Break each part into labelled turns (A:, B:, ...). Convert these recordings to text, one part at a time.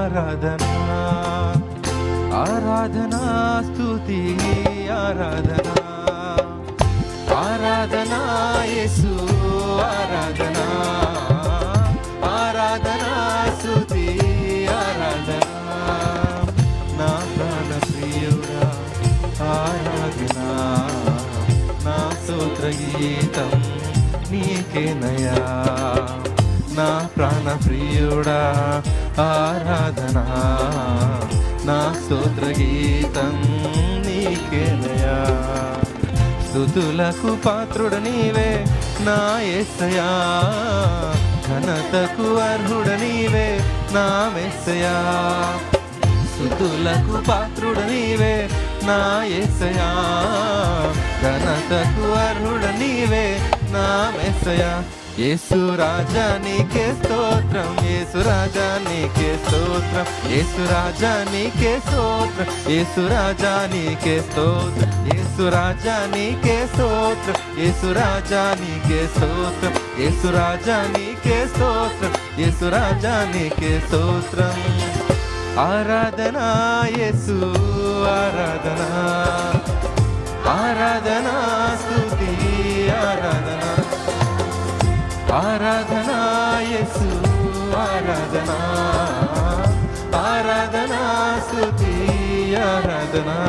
A: ఆరాధనా ఆరాధనా స్తుతి ఆరాధనా ఆరాధనా యేసు ఆరాధనా ఆరాధనా స్తుతి ఆరాధనా నా ప్రాణ ప్రియుడా ఆరాధనా నా స్తోత్ర గీతం నీకేనయా నా ప్రాణ ప్రియుడా ఆరాధనా నా స్తోత్ర గీతం నీకేనయా స్తుతులకు పాత్రుడ నీవే నా యేసయ్యా ఘనతకు అర్హుడ నీవే నా మెస్సయ్యా స్తుతులకు పాత్రుడ నీవే నా యేసయ్యా ఘనతకు అర్హుడ నీవే నా మెస్సయ్యా యేసు రాజా నీకే స్తోత్రం యేసు రాజా నీకే స్తోత్రం యేసు రాజా నీకే స్తోత్రం యేసు రాజా నీకే స్తోత్రం యేసు రాజా నీకే స్తోత్రం యేసు రాజా నీకే స్తోత్రం యేసు రాజా నీకే స్తోత్రం యేసు రాజా నీకే స్తోత్రం ఆరాధనా యేసు ఆరాధనా ఆరాధనా స్తుతి ఆరాధనా ఆరాధనా యేసు ఆరాధనా ఆరాధనా స్తుతి ఆరాధనా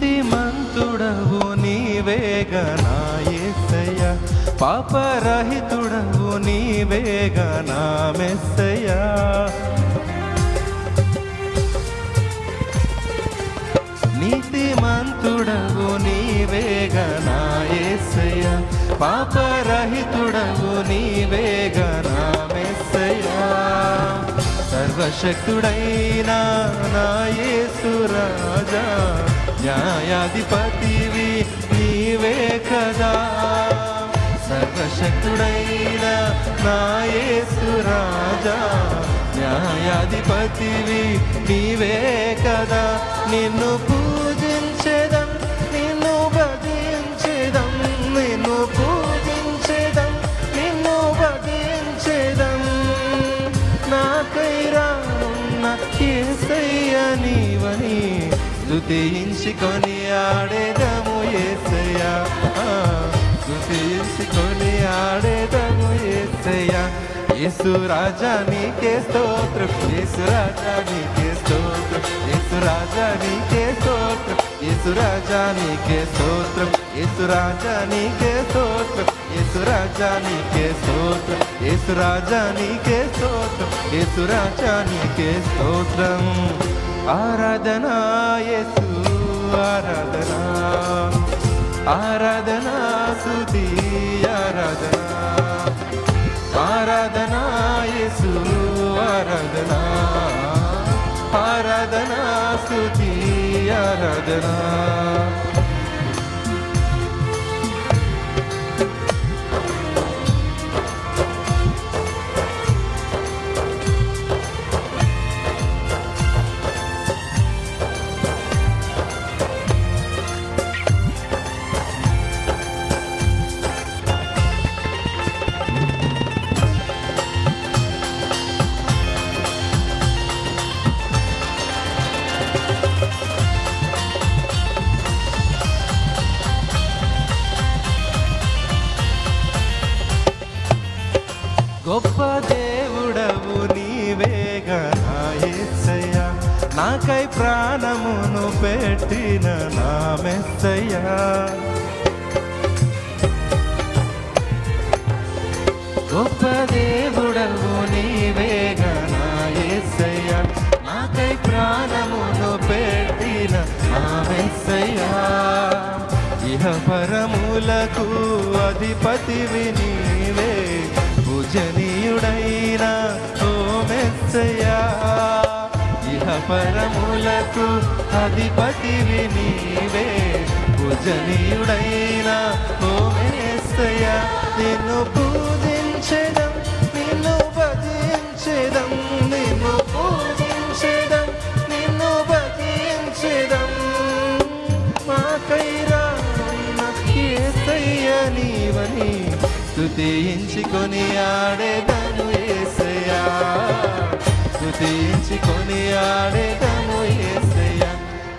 A: నీతిమంతుడవు నీవేగా నా యేసయ్యా పాపరహితుడవు నీవేగా నా మెస్సయ్యా నీతిమంతుడవు నీవేగా నా యేసయ్యా పాపరహితుడవు నీవేగా నా మెస్సయ్యా సర్వశక్తుడైన నా యేసు రాజా న్యాయాధిపతివి నీవే కదా సర్వశక్తుడైన నా యేసు రాజా న్యాయాధిపతివి నీవే కదా నిన్ను పూజించెదం నిన్ను భజించెదం నిన్ను పూజించెదం నిన్ను భజించెదం నాకై రానున్న యేసయ్య నీవని స్తుతించుకొని ఆడేదము యేసయ్యా స్తుతించుకొని ఆడేదము యేసయ్యా యేసు రాజా నీకే స్తోత్రం యేసు రాజా నీకే స్తోత్రం యేసు రాజా నీకే స్తోత్రం యేసు రాజా నీకే స్తోత్రం యేసు రాజా నీకే స్తోత్రం యేసు రాజా నీకే స్తోత్రం యేసు రాజా నీకే స్తోత్రం యేసు రాజా నీకే స్తోత్రం ఆరాధనా యేసు ఆరాధనా ఆరాధనా స్తుతి ఆరాధనా ఆరాధనా యేసు ఆరాధనా ఆరాధనా స్తుతి ఆరాధనా గొప్ప దేవుడవు నీవేగా నా యేసయ్యా నాకై ప్రాణమును పెట్టిన నా మెస్సయ్యా గొప్ప దేవుడవు నీవేగా నా యేసయ్యా నాకై ప్రాణమును పెట్టిన నా మెస్సయ్యా ఇహ పరము పరములకు అధిపతివి నీవే, పూజనీయుడైన ఓ మెస్సయ్యా. ఇహ పరములకు అధిపతివి నీవే, పూజనీయుడైన ఓ మెస్సయ్యా. నిన్ను పూజించెదం, నిన్ను భజించెదం, నిన్ను పూజించెదం, నిన్ను భజించెదం. మాకైరా యేసయ్య నీవని స్తుతించుకొని ఆడేదను యేసయ్యా, స్తుతించుకొని ఆడేదను యేసయ్యా.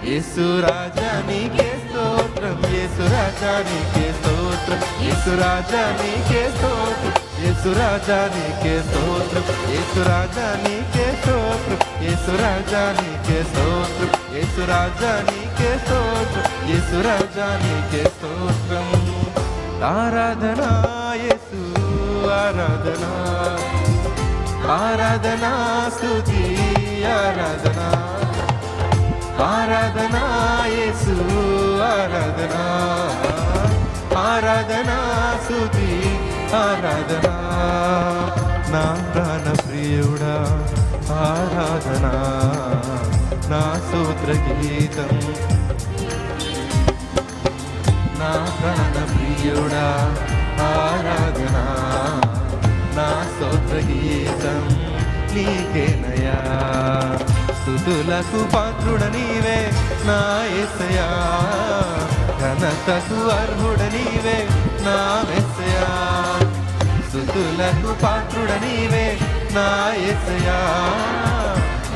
A: యేసు రాజా నీకే స్తోత్రం, యేసు రాజా నీకే స్తోత్రం, యేసు రాజా నీకే స్తోత్రం, యేసు రాజా నీకే స్తోత్రం, యేసు రాజా నీకే స్తోత్రం, యేసు రాజా నీకే స్తోత్రం, యేసు రాజా నీకే స్తోత్రం, యేసు రాజా నీకే స్తోత్రం. ఆరాధనా యేసు ఆరాధనా, ఆరాధనా స్తుతి ఆరాధనా, ఆరాధనా యేసు ఆరాధనా, ఆరాధనా స్తుతి ఆరాధనా. నా ప్రాణ ప్రియుడా ఆరాధనా, నా స్తోత్ర గీతం. నా ప్రాణ ప్రియుడా ఆరాధనా, నా స్తోత్ర గీతం నీకేనయా. స్తుతులకు పాత్రుడ నీవే నా యేసయ్యా, ఘనతకు అర్హుడ నీవే నా మెస్సయ్యా. స్తుతులకు పాత్రుడ నీవే నా యేసయ్యా,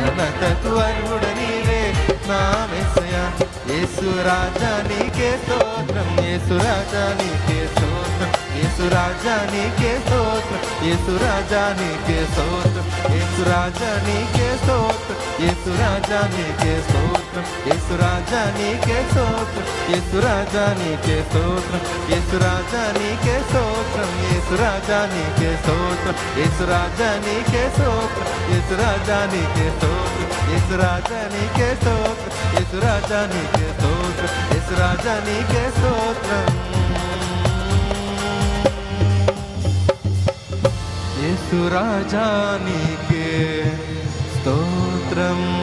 A: ఘనతకు అర్హుడ నీవే నా మెస్సయ్యా. యేసు రాజా నీకే స్తోత్రం, యేసు రాజా నీకే స్తోత్రం, యేసు రాజా నీకే స్తోత్రం, యేసు రాజా నీకే స్తోత్రం, యేసు రాజా నీకే స్తోత్రం, యేసు రాజా నీకే స్తోత్రం, యేసు రాజా నీకే స్తోత్రం, యేసు రాజా నీకే స్తోత్రం, యేసు రాజా నీకే స్తోత్రం, యేసు రాజా నీకే స్తోత్రం, యేసు రాజా నీకే స్తోత్రం, యేసు రాజా నీకే స్తోత్రం, యేసు రాజా నీకే స్తోత్రం, యేసు రాజా నీకే స్తోత్రం, యేసు రాజా నీకే స్తోత్రం. యేసు రాజా నీకే